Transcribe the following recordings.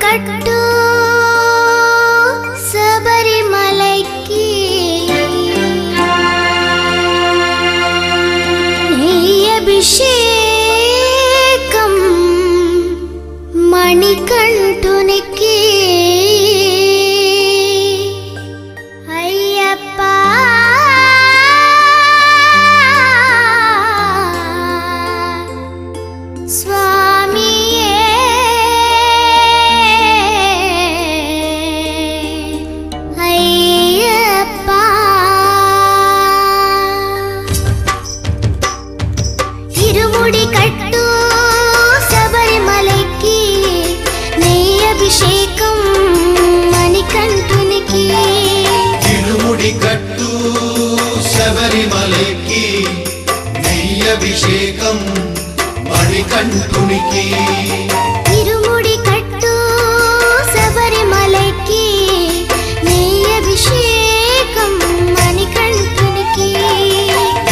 కట్టు శబరిమలైకి అభిషేకం మణికంఠునికి అయ్యప్ప స్వామియే అయ్యప్ప ఇరుముడి కట్టు శబరిమలైకి నెయ్యి అభిషేకం మణికంఠునికి ఇరుముడి కట్టు శబరిమలైకి నెయ్యి అభిషేకం మణికంఠునికి ఇరుముడి కట్టు శబరిమలైకి నెయ్యి అభిషేకం మణికంఠునికి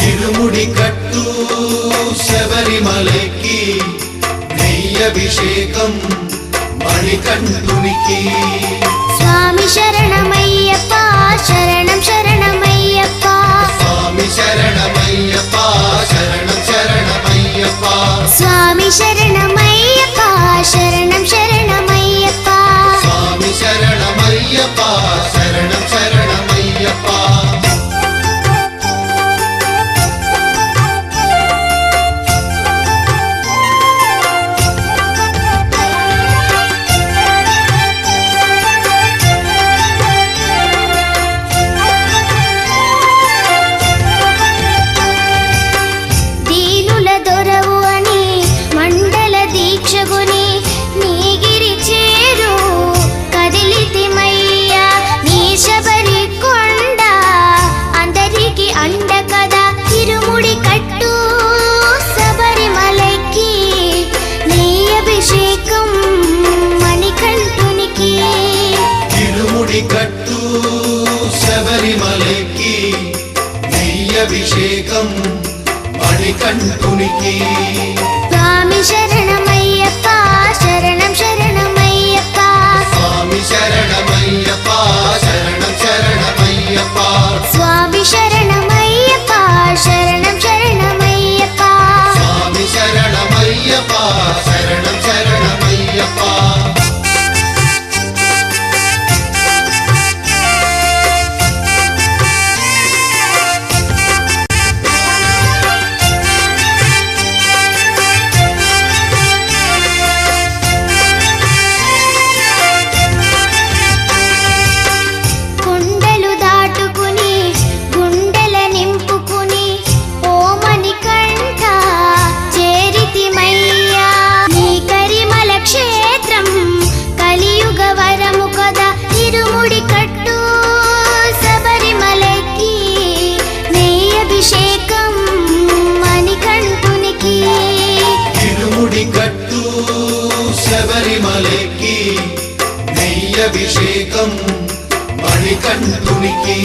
ఇరుముడి కట్టు శబరిమలైకి నెయ్యి అభిషేకం మణికంఠునికి స్వామి శరణమయ్యప్ప శరణం శరణమయ్యప్ప స్వామి శరణమయ్యప్ప శరణం శరణమయ్యప్ప స్వామి శరణమయ్యప్ప శరణం శరణమయ్యప్ప స్వామి శరణమయ్యప్ప శరణం శరణమయ్యప్ప దీనుల దొరవు అని మండల దీక్షగుని నీగిరి చేరు కదిలితిమయ్యా నీ శబరి కొండ అందరికి అండ కదా ఇరుముడి కట్టు శబరిమలైకి నీ అభిషేకం మణికంఠునికి ఇరుముడి కట్టు శబరిమలైకి నెయ్యి అభిషేకం మణికంఠునికి స్వామి శరణమయ్యప్ప శరణం శరణమయ్యప్ప స్వామి శరణమయ్యప్ప శరణం శరణమయ్యప్ప స్వామి శరణమయ్యప్ప శరణం శరణమయ్యప్ప స్వామి శరణమయ్యప్ప శరణం శరణమయ్యప్ప కొండలు దాటుకుని గుండెల నింపుకుని ఓ మణికంఠ చేరితిమయ్యా నీ కరిమల క్షేత్రం కలియుగ వరము కదా ఇరుముడి కట్టు శబరిమలైకి నెయ్యి అభిషేకం మణికంఠునికి ఇరుముడి కట్టు శబరిమలైకి నెయ్యి అభిషేకం మణికంఠునికి